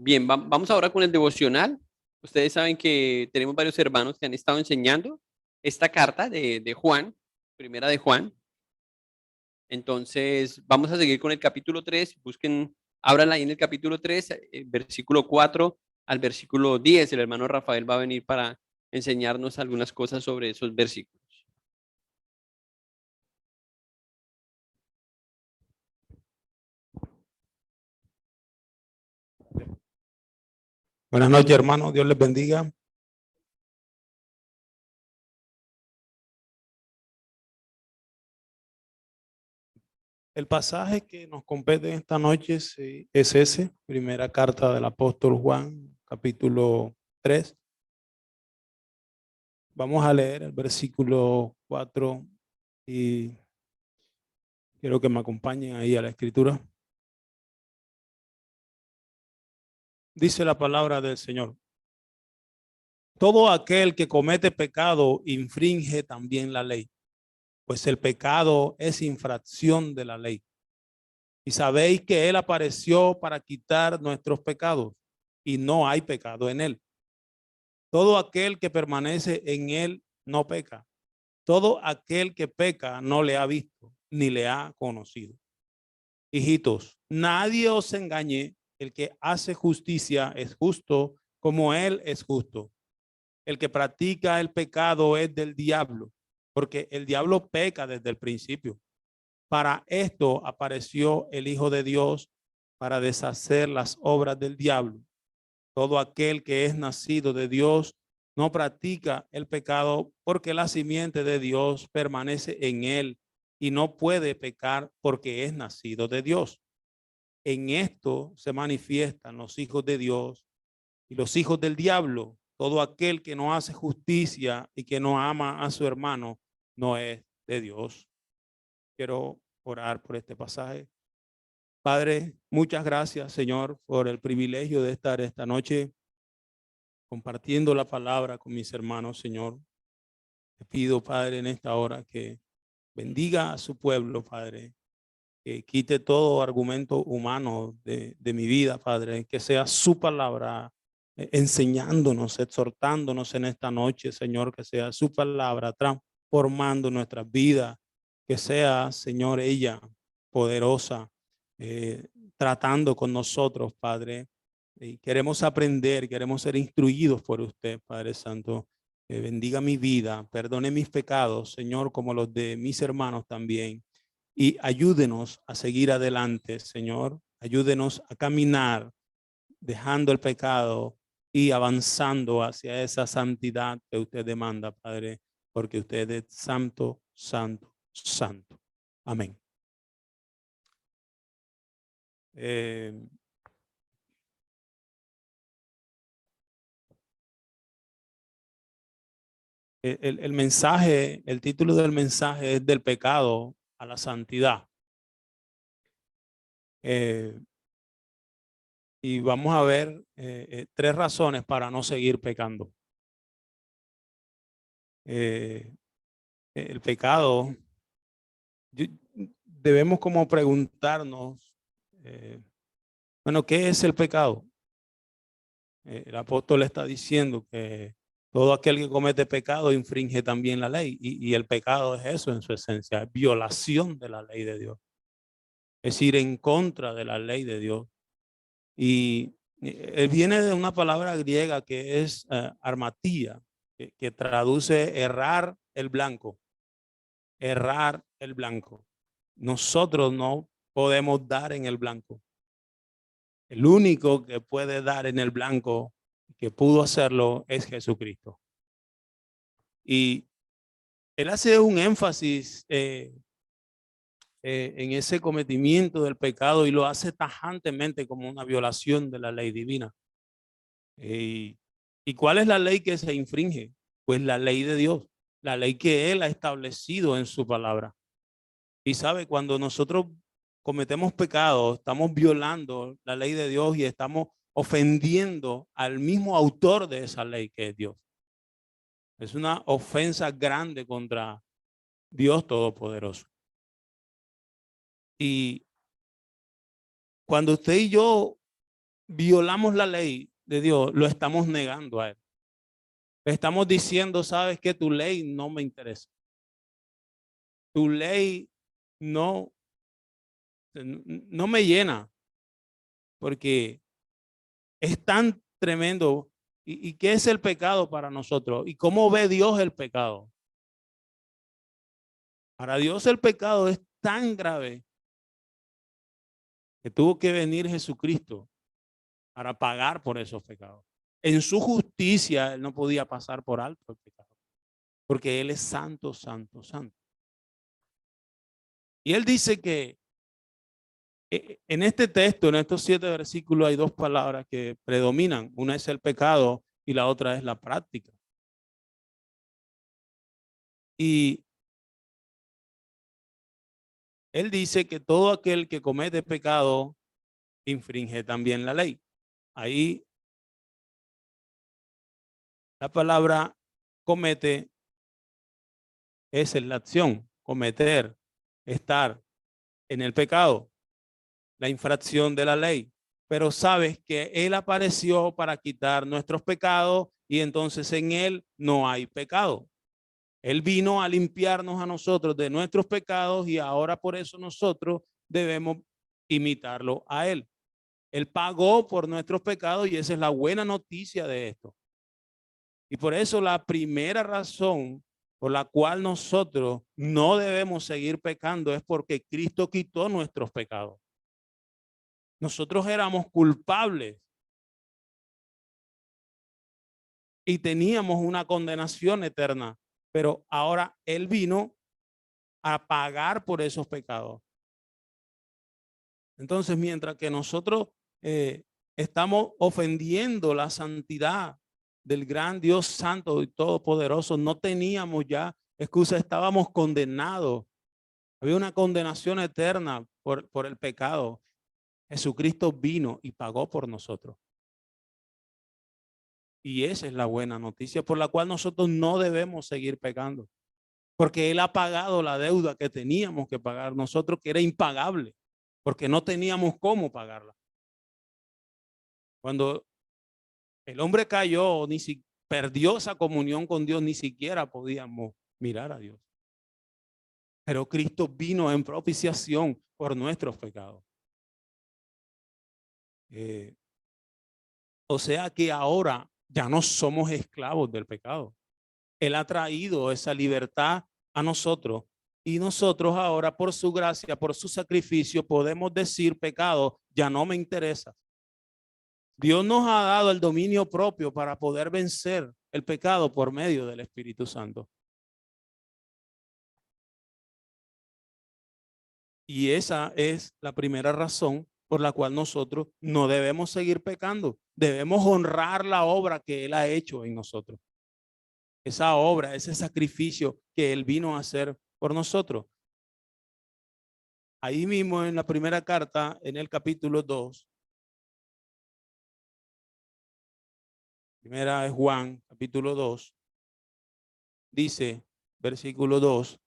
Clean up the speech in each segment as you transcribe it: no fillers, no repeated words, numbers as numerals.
Bien, vamos ahora con el devocional. Ustedes saben que tenemos varios hermanos que han estado enseñando esta carta de Juan, primera de Juan. Entonces, vamos a seguir con el capítulo 3. Busquen, ábranla ahí en el capítulo 3, versículo 4 al versículo 10. El hermano Rafael va a venir para enseñarnos algunas cosas sobre esos versículos. Buenas noches, hermanos. Dios les bendiga. El pasaje que nos compete esta noche es ese, primera carta del apóstol Juan, capítulo 3. Vamos a leer el versículo 4 y quiero que me acompañen ahí a la escritura. Dice la palabra del Señor: todo aquel que comete pecado infringe también la ley, pues el pecado es infracción de la ley. Y sabéis que Él apareció para quitar nuestros pecados, y no hay pecado en Él. Todo aquel que permanece en Él no peca. Todo aquel que peca no le ha visto, ni le ha conocido. Hijitos, nadie os engañe. El que hace justicia es justo como Él es justo. El que practica el pecado es del diablo, porque el diablo peca desde el principio. Para esto apareció el Hijo de Dios, para deshacer las obras del diablo. Todo aquel que es nacido de Dios no practica el pecado, porque la simiente de Dios permanece en él y no puede pecar porque es nacido de Dios. En esto se manifiestan los hijos de Dios y los hijos del diablo. Todo aquel que no hace justicia y que no ama a su hermano no es de Dios. Quiero orar por este pasaje. Padre, muchas gracias, Señor, por el privilegio de estar esta noche compartiendo la palabra con mis hermanos, Señor. Te pido, Padre, en esta hora que bendiga a su pueblo, Padre, que quite todo argumento humano de mi vida, Padre, que sea su palabra enseñándonos, exhortándonos en esta noche, Señor, que sea su palabra transformando nuestras vidas, que sea, Señor, ella poderosa, tratando con nosotros, Padre. Y queremos aprender, queremos ser instruidos por usted, Padre Santo. Bendiga mi vida, perdone mis pecados, Señor, como los de mis hermanos también. Y ayúdenos a seguir adelante, Señor. Ayúdenos a caminar dejando el pecado y avanzando hacia esa santidad que usted demanda, Padre, porque usted es santo, santo, santo. Amén. El mensaje, el título del mensaje es del pecado a la santidad. Y vamos a ver tres razones para no seguir pecando. El pecado, debemos como preguntarnos, bueno, ¿qué es el pecado? El apóstol está diciendo que todo aquel que comete pecado infringe también la ley. Y el pecado es eso en su esencia, es violación de la ley de Dios. Es ir en contra de la ley de Dios. Y viene de una palabra griega que es armatía, que traduce errar el blanco. Errar el blanco. Nosotros no podemos dar en el blanco. El único que puede dar en el blanco, que pudo hacerlo, es Jesucristo. Y él hace un énfasis en ese cometimiento del pecado y lo hace tajantemente como una violación de la ley divina. ¿Y cuál es la ley que se infringe? Pues la ley de Dios, la ley que Él ha establecido en su palabra. Y sabe, cuando nosotros cometemos pecado, estamos violando la ley de Dios y estamos ofendiendo al mismo autor de esa ley que es Dios. Es una ofensa grande contra Dios Todopoderoso. Y cuando usted y yo violamos la ley de Dios, lo estamos negando a Él. Le estamos diciendo, sabes que tu ley no me interesa. Tu ley no me llena, porque es tan tremendo. ¿Y qué es el pecado para nosotros? ¿Y cómo ve Dios el pecado? Para Dios el pecado es tan grave que tuvo que venir Jesucristo para pagar por esos pecados. En su justicia, Él no podía pasar por alto el pecado, porque Él es santo, santo, santo. Y Él dice que en este texto, en estos 7 versículos, hay 2 palabras que predominan. Una es el pecado y la otra es la práctica. Y Él dice que todo aquel que comete pecado infringe también la ley. Ahí la palabra comete es en la acción, cometer, estar en el pecado, la infracción de la ley. Pero sabes que Él apareció para quitar nuestros pecados y entonces en Él no hay pecado. Él vino a limpiarnos a nosotros de nuestros pecados y ahora por eso nosotros debemos imitarlo a Él. Él pagó por nuestros pecados y esa es la buena noticia de esto. Y por eso la primera razón por la cual nosotros no debemos seguir pecando es porque Cristo quitó nuestros pecados. Nosotros éramos culpables y teníamos una condenación eterna, pero ahora Él vino a pagar por esos pecados. Entonces, mientras que nosotros estamos ofendiendo la santidad del gran Dios santo y todopoderoso, no teníamos ya excusa, estábamos condenados. Había una condenación eterna por el pecado. Jesucristo vino y pagó por nosotros. Y esa es la buena noticia por la cual nosotros no debemos seguir pecando. Porque Él ha pagado la deuda que teníamos que pagar nosotros, que era impagable, porque no teníamos cómo pagarla. Cuando el hombre cayó, perdió esa comunión con Dios, ni siquiera podíamos mirar a Dios. Pero Cristo vino en propiciación por nuestros pecados. O sea que ahora ya no somos esclavos del pecado. Él ha traído esa libertad a nosotros y nosotros ahora por su gracia, por su sacrificio, podemos decir pecado, ya no me interesa. Dios nos ha dado el dominio propio para poder vencer el pecado por medio del Espíritu Santo. Y esa es la primera razón por la cual nosotros no debemos seguir pecando. Debemos honrar la obra que Él ha hecho en nosotros. Esa obra, ese sacrificio que Él vino a hacer por nosotros. Ahí mismo en la primera carta, en el capítulo 2. Primera es Juan, capítulo 2. Dice, versículo 2.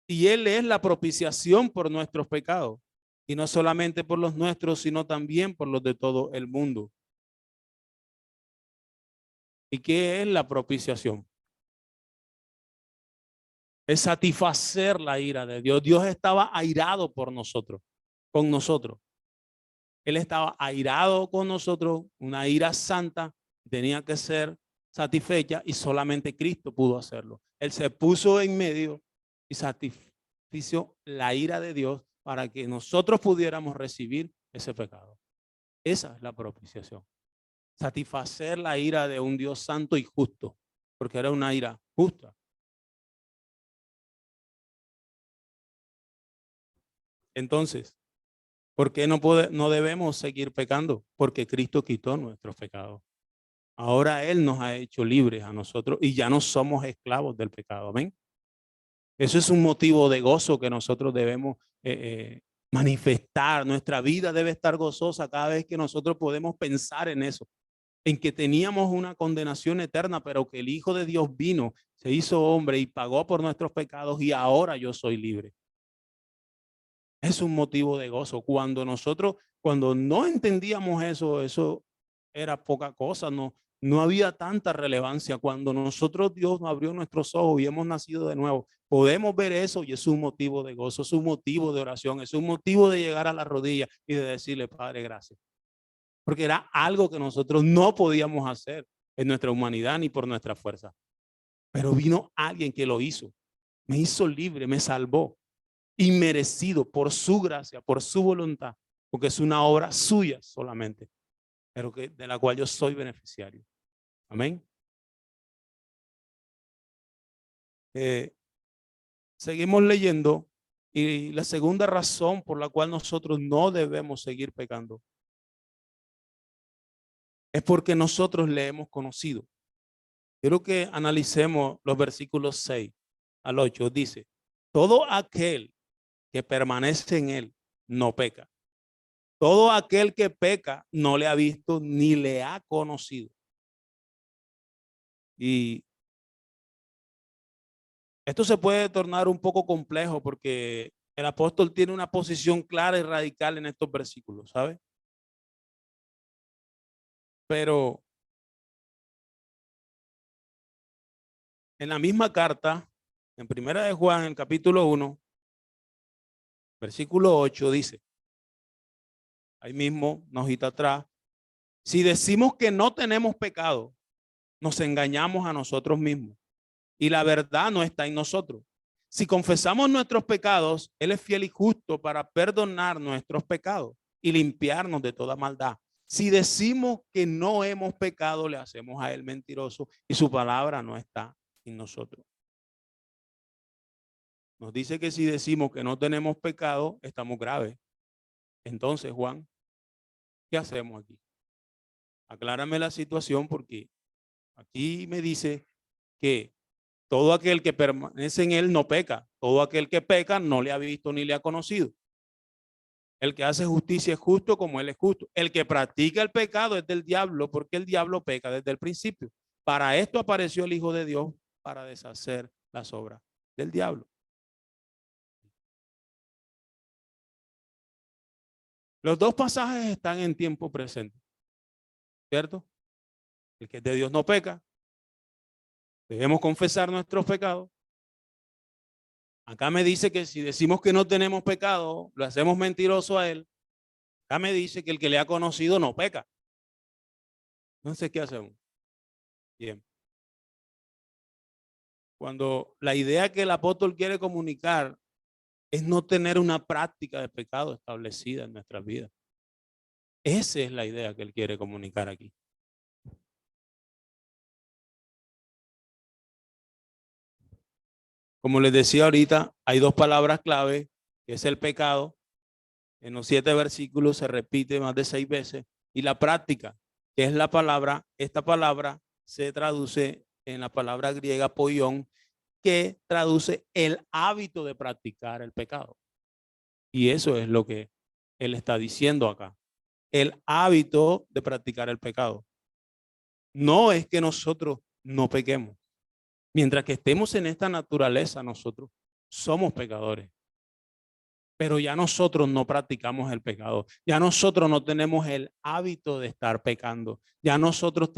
Y Él es la propiciación por nuestros pecados. Y no solamente por los nuestros, sino también por los de todo el mundo. ¿Y qué es la propiciación? Es satisfacer la ira de Dios. Dios estaba airado por nosotros, con nosotros. Él estaba airado con nosotros, una ira santa, tenía que ser satisfecha y solamente Cristo pudo hacerlo. Él se puso en medio y satisfició la ira de Dios para que nosotros pudiéramos recibir ese pecado. Esa es la propiciación. Satisfacer la ira de un Dios santo y justo, porque era una ira justa. Entonces, ¿por qué no debemos seguir pecando? Porque Cristo quitó nuestros pecados. Ahora Él nos ha hecho libres a nosotros y ya no somos esclavos del pecado. ¿Ven? Eso es un motivo de gozo que nosotros debemos manifestar. Nuestra vida debe estar gozosa cada vez que nosotros podemos pensar en eso. En que teníamos una condenación eterna, pero que el Hijo de Dios vino, se hizo hombre y pagó por nuestros pecados y ahora yo soy libre. Es un motivo de gozo. Cuando nosotros Cuando no entendíamos eso era poca cosa, no había tanta relevancia. Cuando nosotros, Dios nos abrió nuestros ojos y hemos nacido de nuevo, podemos ver eso y es un motivo de gozo, es un motivo de oración, es un motivo de llegar a la rodilla y de decirle, Padre, gracias. Porque era algo que nosotros no podíamos hacer en nuestra humanidad ni por nuestra fuerza. Pero vino alguien que lo hizo, me hizo libre, me salvó, inmerecido por su gracia, por su voluntad, porque es una obra suya solamente, pero de la cual yo soy beneficiario. Amén. Seguimos leyendo y la segunda razón por la cual nosotros no debemos seguir pecando es porque nosotros le hemos conocido. Quiero que analicemos los versículos 6 al 8. Dice, todo aquel que permanece en él no peca. Todo aquel que peca no le ha visto ni le ha conocido. Y esto se puede tornar un poco complejo porque el apóstol tiene una posición clara y radical en estos versículos, ¿sabe? Pero en la misma carta, en Primera de Juan, en el capítulo 1, versículo 8, dice, ahí mismo, una hojita atrás, si decimos que no tenemos pecado, nos engañamos a nosotros mismos y la verdad no está en nosotros. Si confesamos nuestros pecados, Él es fiel y justo para perdonar nuestros pecados y limpiarnos de toda maldad. Si decimos que no hemos pecado, le hacemos a Él mentiroso y su palabra no está en nosotros. Nos dice que si decimos que no tenemos pecado, estamos graves. Entonces, Juan, ¿qué hacemos aquí? Aclárame la situación porque aquí me dice que todo aquel que permanece en él no peca. Todo aquel que peca no le ha visto ni le ha conocido. El que hace justicia es justo como él es justo. El que practica el pecado es del diablo porque el diablo peca desde el principio. Para esto apareció el Hijo de Dios, para deshacer las obras del diablo. Los dos pasajes están en tiempo presente, ¿cierto? El que es de Dios no peca. Debemos confesar nuestros pecados. Acá me dice que si decimos que no tenemos pecado, lo hacemos mentiroso a él. Acá me dice que el que le ha conocido no peca. Entonces, ¿qué hacemos? Bien. Cuando la idea que el apóstol quiere comunicar es no tener una práctica de pecado establecida en nuestras vidas. Esa es la idea que él quiere comunicar aquí. Como les decía ahorita, hay dos palabras clave, que es el pecado. En los 7 versículos se repite más de 6 veces. Y la práctica, que es la palabra, esta palabra se traduce en la palabra griega poión, que traduce el hábito de practicar el pecado. Y eso es lo que él está diciendo acá. El hábito de practicar el pecado. No es que nosotros no pequemos. Mientras que estemos en esta naturaleza, nosotros somos pecadores. Pero ya nosotros no practicamos el pecado. Ya nosotros no tenemos el hábito de estar pecando. Ya nosotros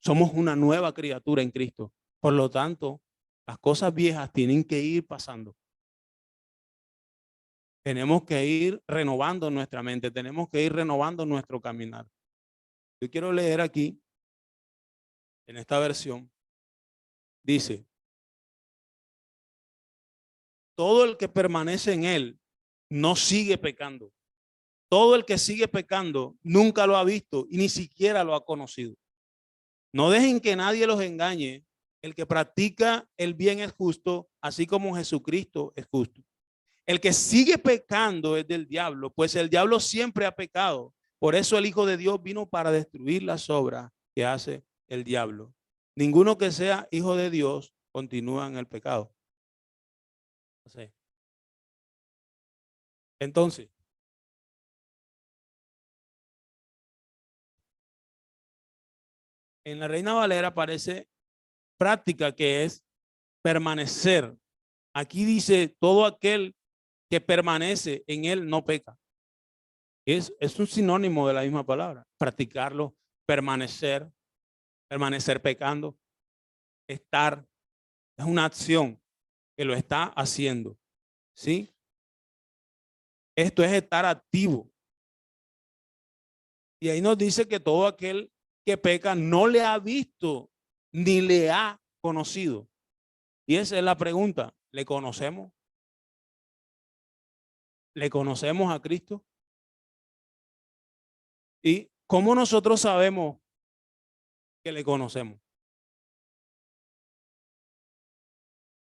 somos una nueva criatura en Cristo. Por lo tanto, las cosas viejas tienen que ir pasando. Tenemos que ir renovando nuestra mente. Tenemos que ir renovando nuestro caminar. Yo quiero leer aquí, en esta versión, dice, todo el que permanece en él no sigue pecando. Todo el que sigue pecando nunca lo ha visto y ni siquiera lo ha conocido. No dejen que nadie los engañe. El que practica el bien es justo, así como Jesucristo es justo. El que sigue pecando es del diablo, pues el diablo siempre ha pecado. Por eso el Hijo de Dios vino para destruir las obras que hace el diablo. Ninguno que sea hijo de Dios continúa en el pecado. Entonces, en la Reina Valera aparece práctica, que es permanecer. Aquí dice, todo aquel que permanece en él no peca. Es un sinónimo de la misma palabra. Practicarlo, permanecer pecando, estar, es una acción que lo está haciendo, ¿sí? Esto es estar activo. Y ahí nos dice que todo aquel que peca no le ha visto ni le ha conocido. Y esa es la pregunta. ¿Le conocemos? ¿Le conocemos a Cristo? ¿Y cómo nosotros sabemos que le conocemos?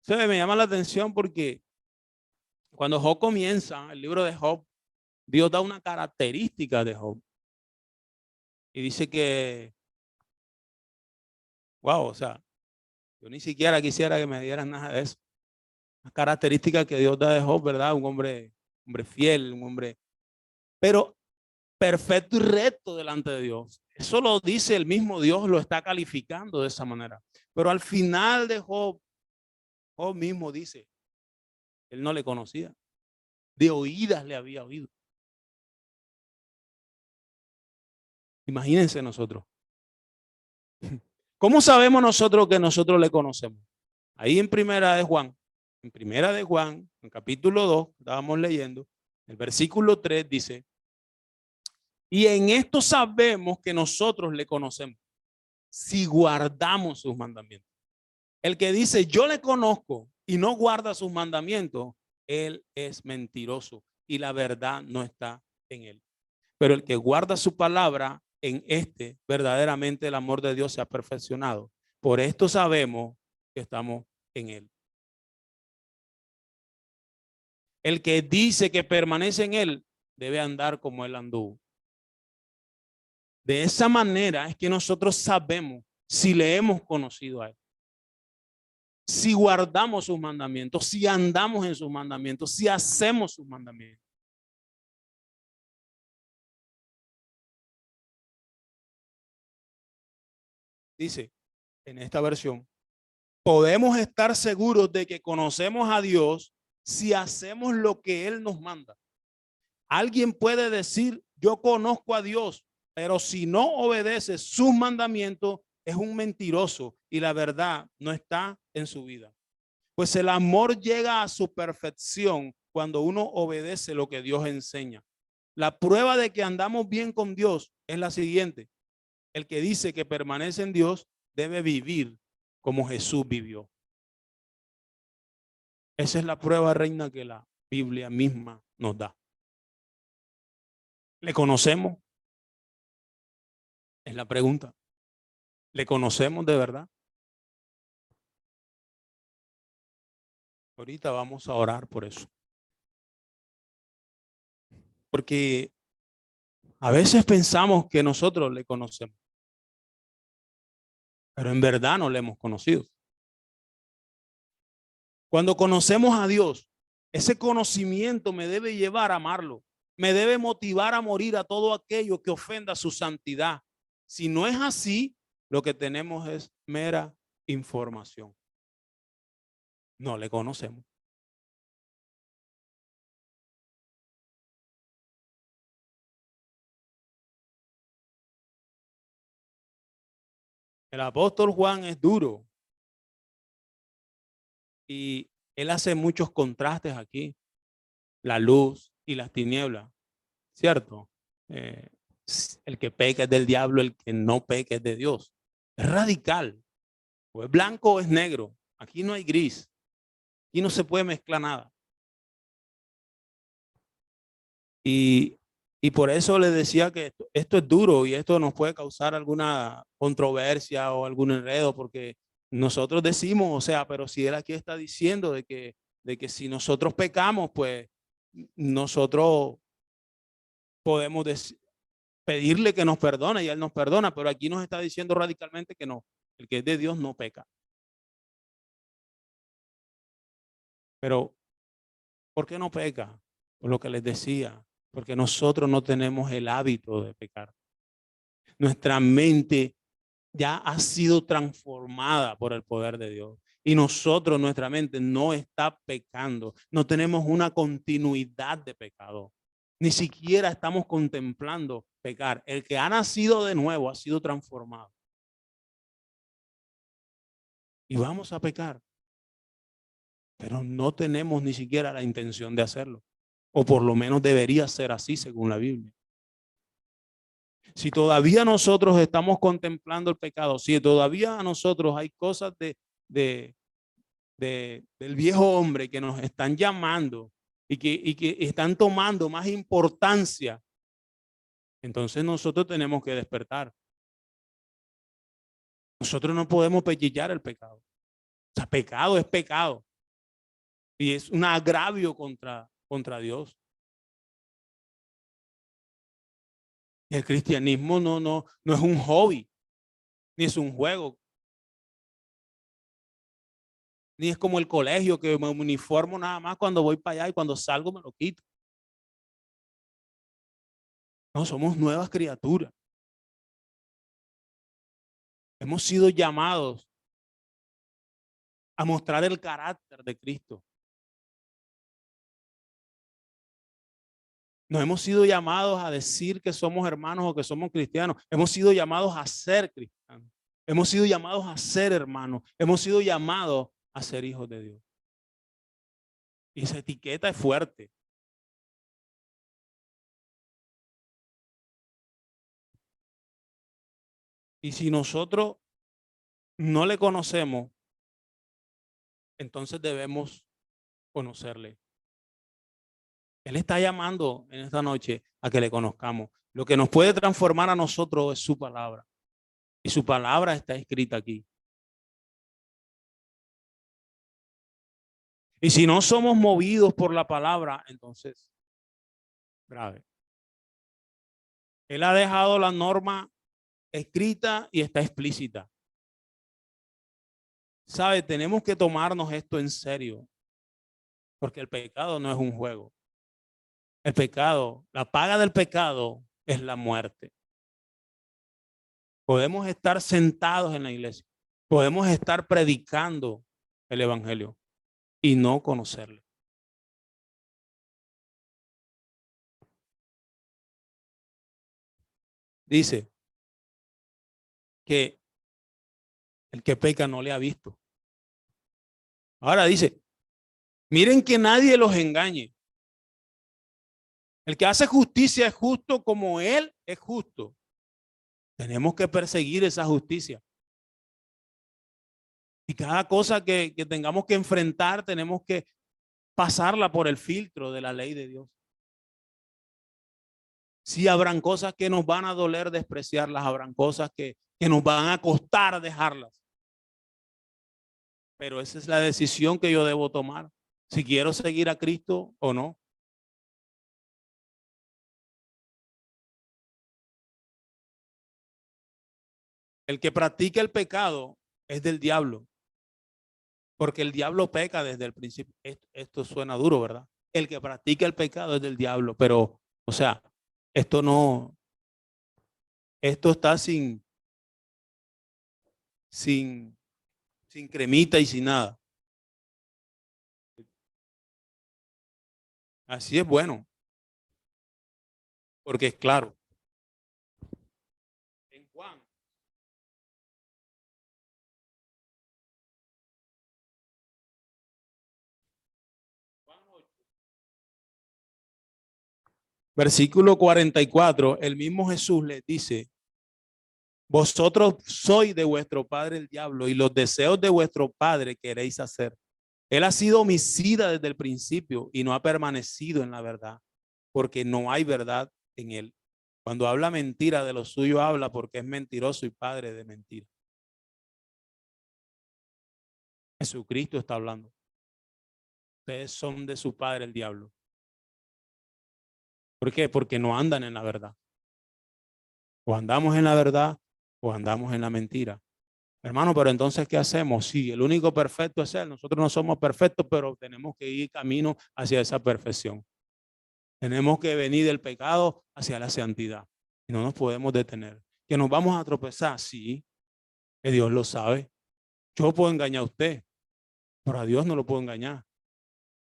Se me llama la atención porque cuando Job comienza el libro de Job, Dios da una característica de Job. Y dice que, wow, o sea, yo ni siquiera quisiera que me dieran nada de eso. Las características que Dios da de Job, ¿verdad? Un hombre fiel, un hombre, pero perfecto y recto delante de Dios. Eso lo dice el mismo Dios, lo está calificando de esa manera. Pero al final de Job, Job mismo dice, él no le conocía, de oídas le había oído. Imagínense nosotros. ¿Cómo sabemos nosotros que nosotros le conocemos? Ahí en Primera de Juan, en capítulo 2, estábamos leyendo, el versículo 3 dice, y en esto sabemos que nosotros le conocemos, si guardamos sus mandamientos. El que dice, yo le conozco y no guarda sus mandamientos, él es mentiroso y la verdad no está en él. Pero el que guarda su palabra, en este verdaderamente el amor de Dios se ha perfeccionado. Por esto sabemos que estamos en él. El que dice que permanece en él debe andar como él anduvo. De esa manera es que nosotros sabemos si le hemos conocido a él. Si guardamos sus mandamientos, si andamos en sus mandamientos, si hacemos sus mandamientos. Dice en esta versión, podemos estar seguros de que conocemos a Dios si hacemos lo que Él nos manda. Alguien puede decir, yo conozco a Dios, pero si no obedece sus mandamientos, es un mentiroso y la verdad no está en su vida. Pues el amor llega a su perfección cuando uno obedece lo que Dios enseña. La prueba de que andamos bien con Dios es la siguiente. El que dice que permanece en Dios debe vivir como Jesús vivió. Esa es la prueba, reina, que la Biblia misma nos da. ¿Le conocemos? Es la pregunta. ¿Le conocemos de verdad? Ahorita vamos a orar por eso. Porque a veces pensamos que nosotros le conocemos, pero en verdad no le hemos conocido. Cuando conocemos a Dios, ese conocimiento me debe llevar a amarlo, me debe motivar a morir a todo aquello que ofenda su santidad. Si no es así, lo que tenemos es mera información. No le conocemos. El apóstol Juan es duro y él hace muchos contrastes aquí, la luz y las tinieblas, ¿cierto? El que peca es del diablo, el que no peca es de Dios. Es radical, o es blanco o es negro. Aquí no hay gris, aquí no se puede mezclar nada. Y por eso les decía que esto es duro y esto nos puede causar alguna controversia o algún enredo, porque nosotros decimos, o sea, pero si él aquí está diciendo de que si nosotros pecamos, pues nosotros podemos pedirle que nos perdone y él nos perdona, pero aquí nos está diciendo radicalmente que no, el que es de Dios no peca. Pero, ¿por qué no peca? Por lo que les decía, porque nosotros no tenemos el hábito de pecar. Nuestra mente ya ha sido transformada por el poder de Dios. Y nosotros, nuestra mente no está pecando. No tenemos una continuidad de pecado. Ni siquiera estamos contemplando pecar. El que ha nacido de nuevo ha sido transformado. Y vamos a pecar. Pero no tenemos ni siquiera la intención de hacerlo. O por lo menos debería ser así según la Biblia. Si todavía nosotros estamos contemplando el pecado, si todavía a nosotros hay cosas del viejo hombre que nos están llamando y que están tomando más importancia, entonces nosotros tenemos que despertar. Nosotros no podemos pellizcar el pecado. O sea, pecado es pecado. Y es un agravio contra Dios. El cristianismo no es un hobby, ni es un juego, ni es como el colegio que me uniformo nada más cuando voy para allá y cuando salgo me lo quito. No, somos nuevas criaturas. Hemos sido llamados a mostrar el carácter de Cristo. No hemos sido llamados a decir que somos hermanos o que somos cristianos. Hemos sido llamados a ser cristianos. Hemos sido llamados a ser hermanos. Hemos sido llamados a ser hijos de Dios. Y esa etiqueta es fuerte. Y si nosotros no le conocemos, entonces debemos conocerle. Él está llamando en esta noche a que le conozcamos. Lo que nos puede transformar a nosotros es su palabra. Y su palabra está escrita aquí. Y si no somos movidos por la palabra, entonces, grave. Él ha dejado la norma escrita y está explícita. ¿Sabe? Tenemos que tomarnos esto en serio. Porque el pecado no es un juego. El pecado, la paga del pecado es la muerte. Podemos estar sentados en la iglesia. Podemos estar predicando el evangelio y no conocerle. Dice que el que peca no le ha visto. Ahora dice, miren que nadie los engañe. El que hace justicia es justo como él es justo. Tenemos que perseguir esa justicia. Y cada cosa que tengamos que enfrentar, tenemos que pasarla por el filtro de la ley de Dios. Sí, habrán cosas que nos van a doler despreciarlas, habrán cosas que nos van a costar dejarlas. Pero esa es la decisión que yo debo tomar, si quiero seguir a Cristo o no. El que practica el pecado es del diablo, porque el diablo peca desde el principio. Esto suena duro, ¿verdad? El que practica el pecado es del diablo, pero, o sea, esto está sin cremita y sin nada. Así es bueno, porque es claro. En Juan. Versículo 44, el mismo Jesús les dice, vosotros sois de vuestro padre el diablo y los deseos de vuestro padre queréis hacer. Él ha sido homicida desde el principio y no ha permanecido en la verdad, porque no hay verdad en él. Cuando habla mentira de lo suyo habla porque es mentiroso y padre de mentira. Jesucristo está hablando. Ustedes son de su padre el diablo. ¿Por qué? Porque no andan en la verdad. O andamos en la verdad o andamos en la mentira. Hermano, pero entonces, ¿qué hacemos? Sí, el único perfecto es Él. Nosotros no somos perfectos, pero tenemos que ir camino hacia esa perfección. Tenemos que venir del pecado hacia la santidad. Y no nos podemos detener. ¿Que nos vamos a tropezar? Sí, que Dios lo sabe. Yo puedo engañar a usted, pero a Dios no lo puedo engañar.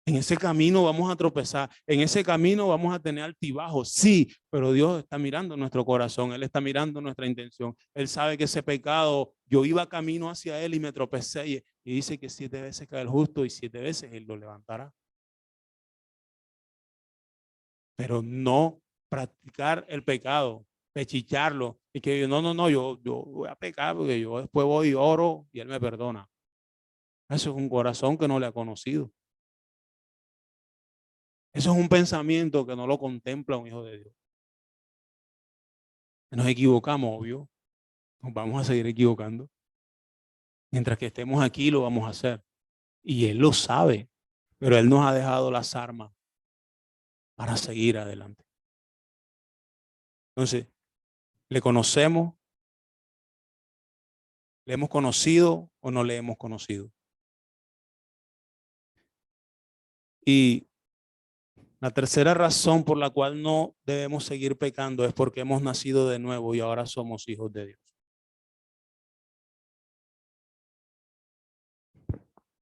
En ese camino vamos a tropezar, en ese camino vamos a tener altibajos, sí, pero Dios está mirando nuestro corazón, Él está mirando nuestra intención. Él sabe que ese pecado, yo iba camino hacia Él y me tropecé y dice que 7 veces cae el justo y 7 veces Él lo levantará. Pero no practicar el pecado, pechicharlo y que no, yo voy a pecar porque yo después voy y oro y Él me perdona. Eso es un corazón que no le ha conocido. Eso es un pensamiento que no lo contempla un hijo de Dios. Nos equivocamos, obvio. Nos vamos a seguir equivocando. Mientras que estemos aquí lo vamos a hacer. Y Él lo sabe, pero Él nos ha dejado las armas para seguir adelante. Entonces, ¿le conocemos? ¿Le hemos conocido o no le hemos conocido? Y la tercera razón por la cual no debemos seguir pecando es porque hemos nacido de nuevo y ahora somos hijos de Dios.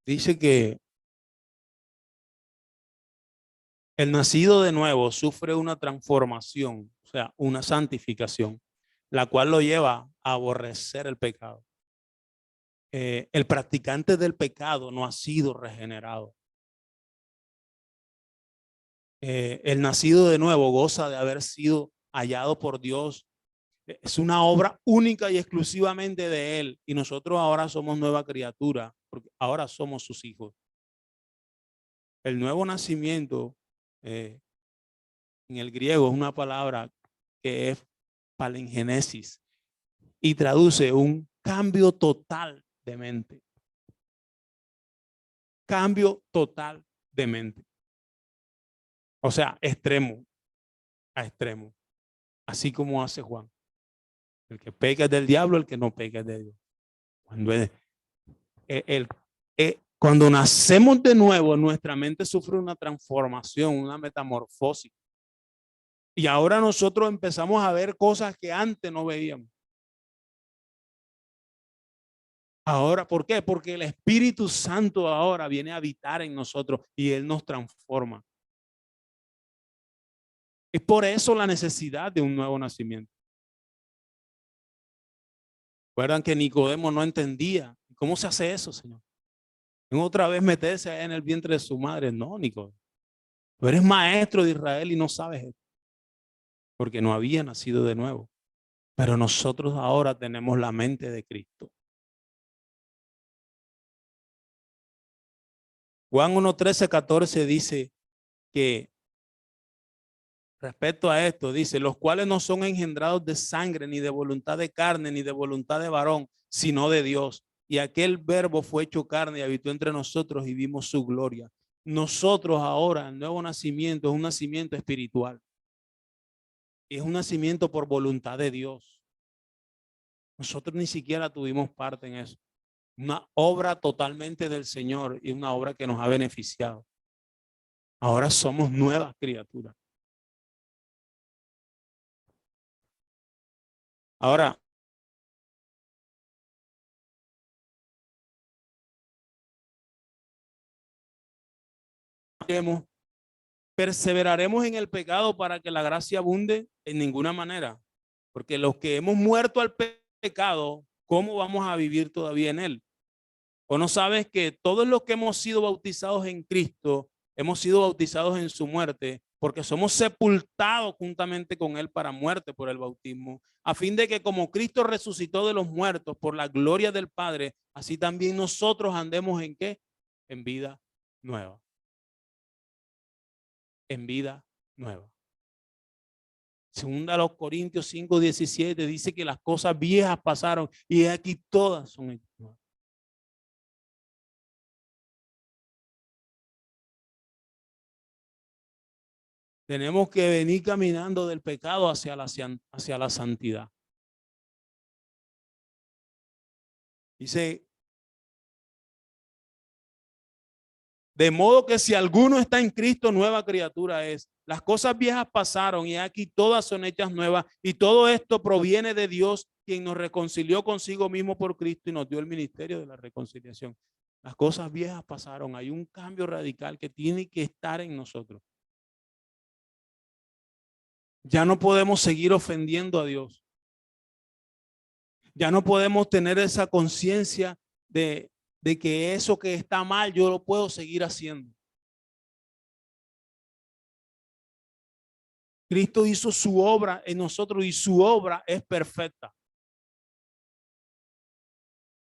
Dice que el nacido de nuevo sufre una transformación, o sea, una santificación, la cual lo lleva a aborrecer el pecado. El practicante del pecado no ha sido regenerado. El nacido de nuevo goza de haber sido hallado por Dios. Es una obra única y exclusivamente de Él. Y nosotros ahora somos nueva criatura, porque ahora somos sus hijos. El nuevo nacimiento en el griego es una palabra que es palingenesis y traduce un cambio total de mente. Cambio total de mente. O sea, extremo a extremo. Así como hace Juan. El que peca es del diablo, el que no peca es de Dios. Cuando nacemos de nuevo, nuestra mente sufre una transformación, una metamorfosis. Y ahora nosotros empezamos a ver cosas que antes no veíamos. Ahora, ¿por qué? Porque el Espíritu Santo ahora viene a habitar en nosotros y Él nos transforma. Es por eso la necesidad de un nuevo nacimiento. Recuerdan que Nicodemo no entendía. ¿Cómo se hace eso, Señor? Otra vez meterse en el vientre de su madre. No, Nicodemo. Tú eres maestro de Israel y no sabes esto. Porque no había nacido de nuevo. Pero nosotros ahora tenemos la mente de Cristo. Juan 1, 13, 14 dice que respecto a esto, dice, los cuales no son engendrados de sangre, ni de voluntad de carne, ni de voluntad de varón, sino de Dios. Y aquel verbo fue hecho carne y habitó entre nosotros y vimos su gloria. Nosotros ahora, el nuevo nacimiento es un nacimiento espiritual. Es un nacimiento por voluntad de Dios. Nosotros ni siquiera tuvimos parte en eso. Una obra totalmente del Señor y una obra que nos ha beneficiado. Ahora somos nuevas criaturas. Ahora, perseveraremos en el pecado para que la gracia abunde en ninguna manera. Porque los que hemos muerto al pecado, ¿cómo vamos a vivir todavía en él? ¿O no sabes que todos los que hemos sido bautizados en Cristo, hemos sido bautizados en su muerte, porque somos sepultados juntamente con él para muerte por el bautismo, a fin de que como Cristo resucitó de los muertos por la gloria del Padre, así también nosotros andemos en qué? En vida nueva. En vida nueva. Segunda a los Corintios 5:17 dice que las cosas viejas pasaron y aquí todas son nuevas. Tenemos que venir caminando del pecado hacia la santidad. Dice, de modo que si alguno está en Cristo, nueva criatura es. Las cosas viejas pasaron y aquí todas son hechas nuevas. Y todo esto proviene de Dios, quien nos reconcilió consigo mismo por Cristo y nos dio el ministerio de la reconciliación. Las cosas viejas pasaron. Hay un cambio radical que tiene que estar en nosotros. Ya no podemos seguir ofendiendo a Dios. Ya no podemos tener esa conciencia de que eso que está mal yo lo puedo seguir haciendo. Cristo hizo su obra en nosotros y su obra es perfecta.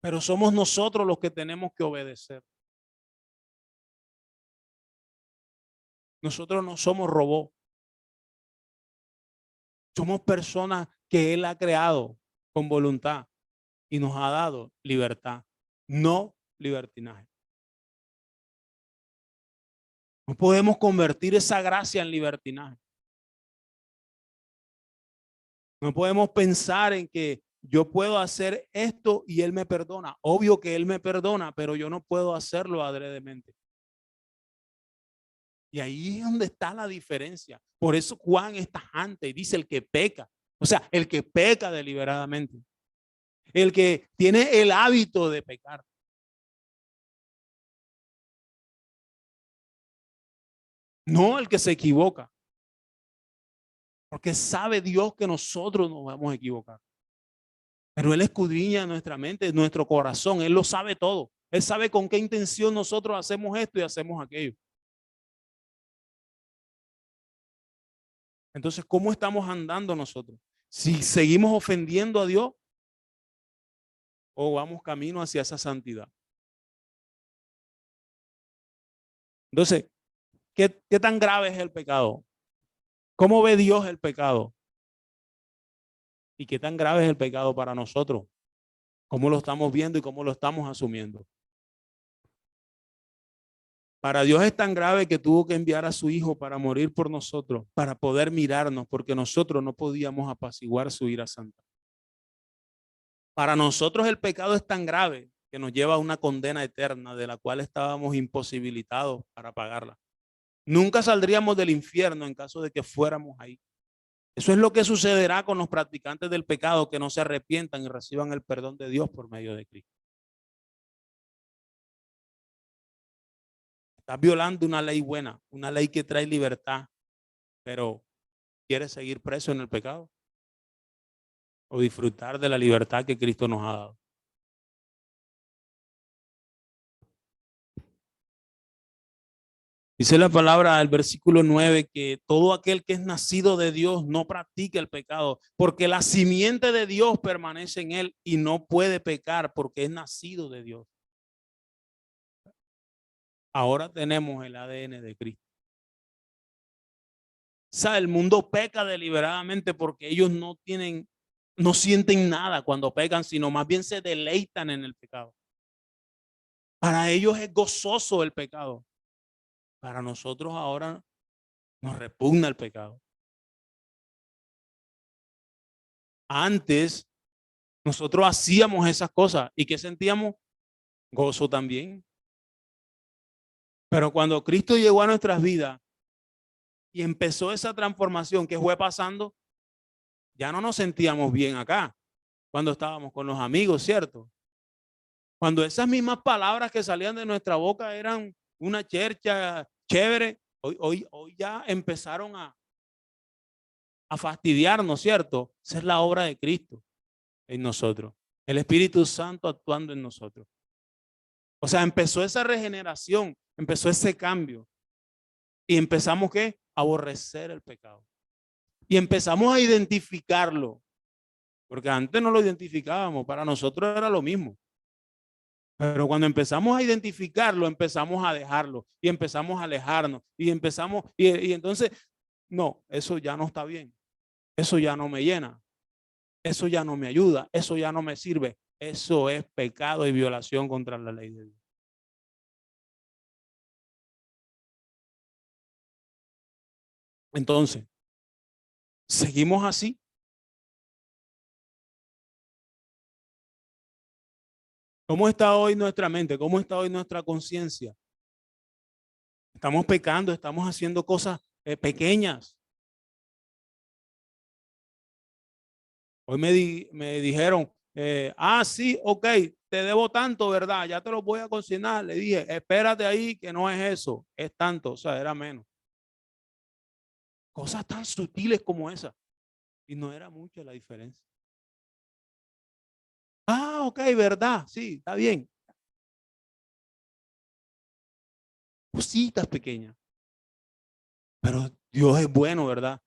Pero somos nosotros los que tenemos que obedecer. Nosotros no somos robots. Somos personas que Él ha creado con voluntad y nos ha dado libertad, no libertinaje. No podemos convertir esa gracia en libertinaje. No podemos pensar en que yo puedo hacer esto y Él me perdona. Obvio que Él me perdona, pero yo no puedo hacerlo adredemente. Y ahí es donde está la diferencia. Por eso Juan es tajante y dice el que peca. O sea, el que peca deliberadamente. El que tiene el hábito de pecar. No el que se equivoca. Porque sabe Dios que nosotros nos vamos a equivocar. Pero Él escudriña nuestra mente, nuestro corazón. Él lo sabe todo. Él sabe con qué intención nosotros hacemos esto y hacemos aquello. Entonces, ¿cómo estamos andando nosotros? Si seguimos ofendiendo a Dios o vamos camino hacia esa santidad. Entonces, ¿qué tan grave es el pecado? ¿Cómo ve Dios el pecado? ¿Y qué tan grave es el pecado para nosotros? ¿Cómo lo estamos viendo y cómo lo estamos asumiendo? Para Dios es tan grave que tuvo que enviar a su Hijo para morir por nosotros, para poder mirarnos, porque nosotros no podíamos apaciguar su ira santa. Para nosotros el pecado es tan grave que nos lleva a una condena eterna de la cual estábamos imposibilitados para pagarla. Nunca saldríamos del infierno en caso de que fuéramos ahí. Eso es lo que sucederá con los practicantes del pecado que no se arrepientan y reciban el perdón de Dios por medio de Cristo. Estás violando una ley buena, una ley que trae libertad, pero ¿quieres seguir preso en el pecado? ¿O disfrutar de la libertad que Cristo nos ha dado? Dice la palabra del versículo 9 que todo aquel que es nacido de Dios no practica el pecado, porque la simiente de Dios permanece en él y no puede pecar porque es nacido de Dios. Ahora tenemos el ADN de Cristo. O sea, el mundo peca deliberadamente porque ellos no sienten nada cuando pecan, sino más bien se deleitan en el pecado. Para ellos es gozoso el pecado. Para nosotros ahora nos repugna el pecado. Antes nosotros hacíamos esas cosas y ¿qué sentíamos? Gozo también. Pero cuando Cristo llegó a nuestras vidas y empezó esa transformación que fue pasando, ya no nos sentíamos bien acá cuando estábamos con los amigos, ¿cierto? Cuando esas mismas palabras que salían de nuestra boca eran una chercha chévere, hoy ya empezaron a fastidiarnos, ¿cierto? Esa es la obra de Cristo en nosotros. El Espíritu Santo actuando en nosotros. O sea, empezó esa regeneración, empezó ese cambio. Y empezamos, ¿qué? A aborrecer el pecado. Y empezamos a identificarlo. Porque antes no lo identificábamos, para nosotros era lo mismo. Pero cuando empezamos a identificarlo, empezamos a dejarlo y empezamos a alejarnos y empezamos, y entonces, no, eso ya no está bien. Eso ya no me llena. Eso ya no me ayuda. Eso ya no me sirve. Eso es pecado y violación contra la ley de Dios. Entonces, ¿seguimos así? ¿Cómo está hoy nuestra mente? ¿Cómo está hoy nuestra conciencia? Estamos pecando, estamos haciendo cosas pequeñas. Hoy me dijeron, Sí, ok, te debo tanto, ¿verdad? Ya te lo voy a consignar. Le dije, espérate ahí que no es eso, es tanto, o sea, era menos. Cosas tan sutiles como esa. Y no era mucha la diferencia. Ok, ¿verdad? Sí, está bien. Cositas pequeñas. Pero Dios es bueno, ¿verdad?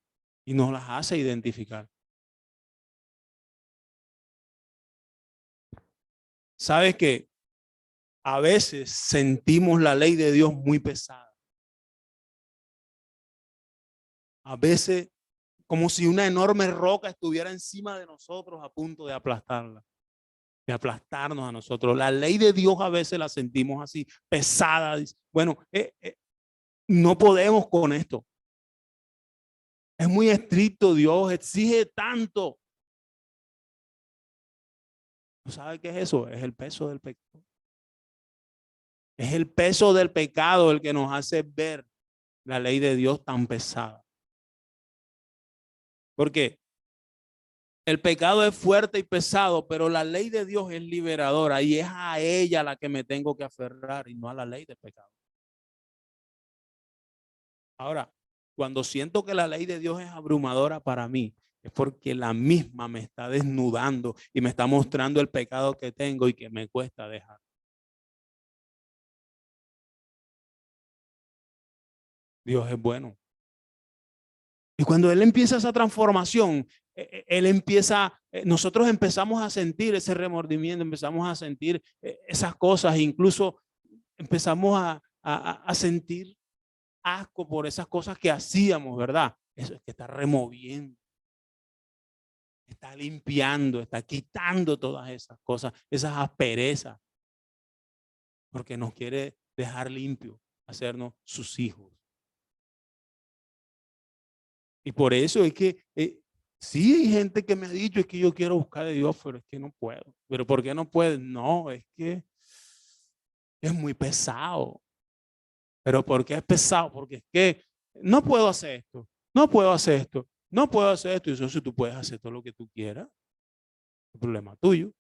Y nos las hace identificar. ¿Sabes que a veces sentimos la ley de Dios muy pesada? A veces como si una enorme roca estuviera encima de nosotros a punto de aplastarla, de aplastarnos a nosotros. La ley de Dios a veces la sentimos así, pesada. Bueno, no podemos con esto. Es muy estricto Dios, exige tanto. ¿No sabe qué es eso? Es el peso del pecado. Es el peso del pecado el que nos hace ver la ley de Dios tan pesada. Porque el pecado es fuerte y pesado, pero la ley de Dios es liberadora y es a ella la que me tengo que aferrar y no a la ley del pecado. Ahora, cuando siento que la ley de Dios es abrumadora para mí, es porque la misma me está desnudando y me está mostrando el pecado que tengo y que me cuesta dejar. Dios es bueno. Y cuando Él empieza esa transformación, Él empieza, nosotros empezamos a sentir ese remordimiento, empezamos a sentir esas cosas, incluso empezamos a sentir asco por esas cosas que hacíamos, ¿verdad? Eso es que está removiendo, está limpiando, está quitando todas esas cosas, esas asperezas, porque nos quiere dejar limpios, hacernos sus hijos. Y por eso es que sí hay gente que me ha dicho es que yo quiero buscar de Dios, pero es que no puedo. ¿Pero por qué no puedes? No, es que es muy pesado. ¿Pero por qué es pesado? Porque es que no puedo hacer esto, no puedo hacer esto, no puedo hacer esto. Y eso si tú puedes hacer todo lo que tú quieras, el problema tuyo.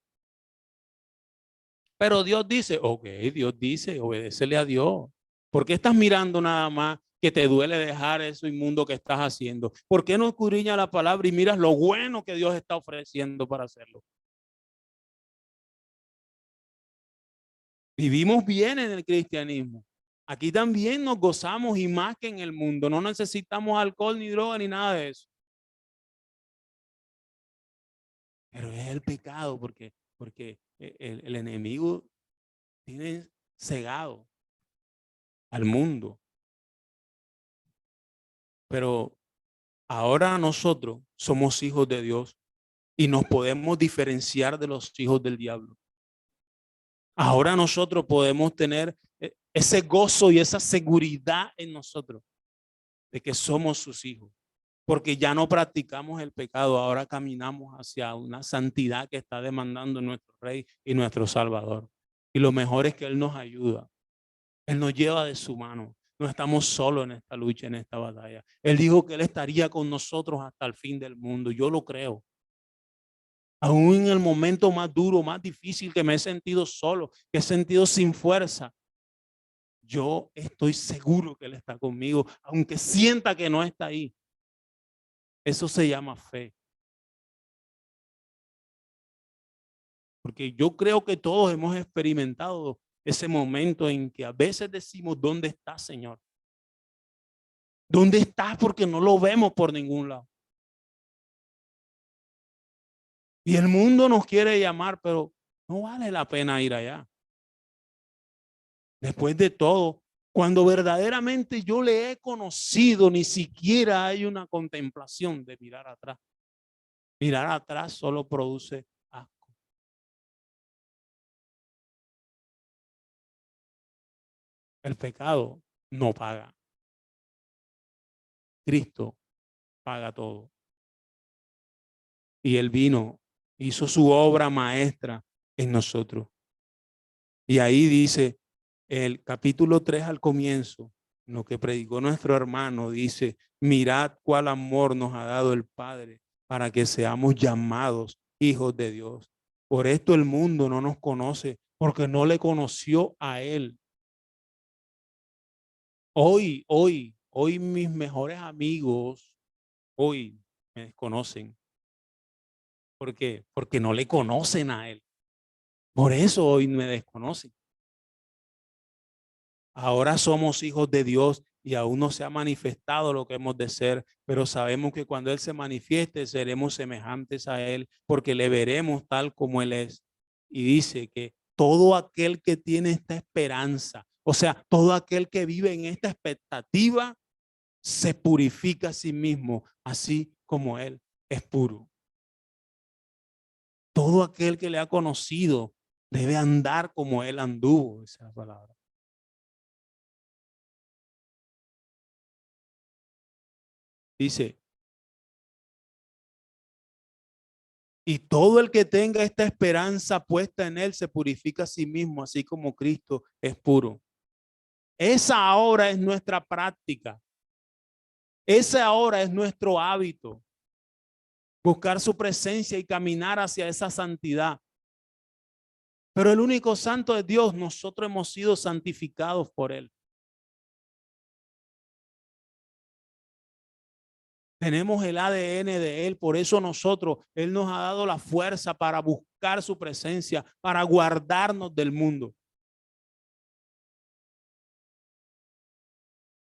Pero Dios dice, ok, Dios dice, obedécele a Dios. ¿Por qué estás mirando nada más que te duele dejar eso inmundo que estás haciendo? ¿Por qué no escudriñas la palabra y miras lo bueno que Dios está ofreciendo para hacerlo? Vivimos bien en el cristianismo. Aquí también nos gozamos y más que en el mundo. No necesitamos alcohol ni droga ni nada de eso. Pero es el pecado porque el enemigo tiene cegado al mundo. Pero ahora nosotros somos hijos de Dios y nos podemos diferenciar de los hijos del diablo. Ahora nosotros podemos tener ese gozo y esa seguridad en nosotros de que somos sus hijos, porque ya no practicamos el pecado, ahora caminamos hacia una santidad que está demandando nuestro Rey y nuestro Salvador. Y lo mejor es que Él nos ayuda, Él nos lleva de su mano. No estamos solos en esta lucha, en esta batalla. Él dijo que Él estaría con nosotros hasta el fin del mundo. Yo lo creo. Aún en el momento más duro, más difícil que me he sentido solo, que he sentido sin fuerza, yo estoy seguro que Él está conmigo, aunque sienta que no está ahí. Eso se llama fe. Porque yo creo que todos hemos experimentado ese momento en que a veces decimos, ¿dónde está, Señor? ¿Dónde estás? Porque no lo vemos por ningún lado. Y el mundo nos quiere llamar, pero no vale la pena ir allá. Después de todo, cuando verdaderamente yo le he conocido, ni siquiera hay una contemplación de mirar atrás. Mirar atrás solo produce asco. El pecado no paga. Cristo paga todo. Y Él vino, hizo su obra maestra en nosotros. Y ahí dice el capítulo 3 al comienzo, lo que predicó nuestro hermano, dice, mirad cuál amor nos ha dado el Padre para que seamos llamados hijos de Dios. Por esto el mundo no nos conoce, porque no le conoció a Él. Hoy mis mejores amigos, hoy me desconocen. ¿Por qué? Porque no le conocen a Él. Por eso hoy me desconocen. Ahora somos hijos de Dios y aún no se ha manifestado lo que hemos de ser, pero sabemos que cuando Él se manifieste seremos semejantes a Él porque le veremos tal como Él es. Y dice que todo aquel que tiene esta esperanza, o sea, todo aquel que vive en esta expectativa, se purifica a sí mismo, así como Él es puro. Todo aquel que le ha conocido debe andar como Él anduvo, esa palabra. Dice, y todo el que tenga esta esperanza puesta en Él se purifica a sí mismo, así como Cristo es puro. Esa ahora es nuestra práctica. Esa ahora es nuestro hábito. Buscar su presencia y caminar hacia esa santidad. Pero el único santo es Dios. Nosotros hemos sido santificados por Él. Tenemos el ADN de Él, por eso Él nos ha dado la fuerza para buscar su presencia, para guardarnos del mundo.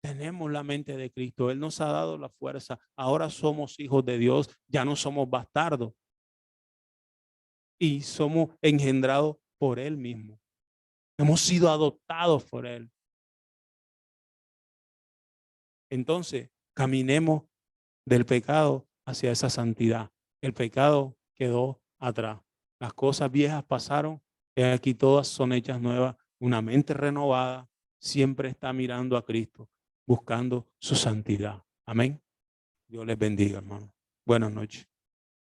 Tenemos la mente de Cristo, Él nos ha dado la fuerza. Ahora somos hijos de Dios, ya no somos bastardos. Y somos engendrados por Él mismo. Hemos sido adoptados por Él. Entonces, caminemos del pecado hacia esa santidad. El pecado quedó atrás. Las cosas viejas pasaron y aquí todas son hechas nuevas. Una mente renovada siempre está mirando a Cristo, buscando su santidad. Amén. Dios les bendiga, hermano. Buenas noches.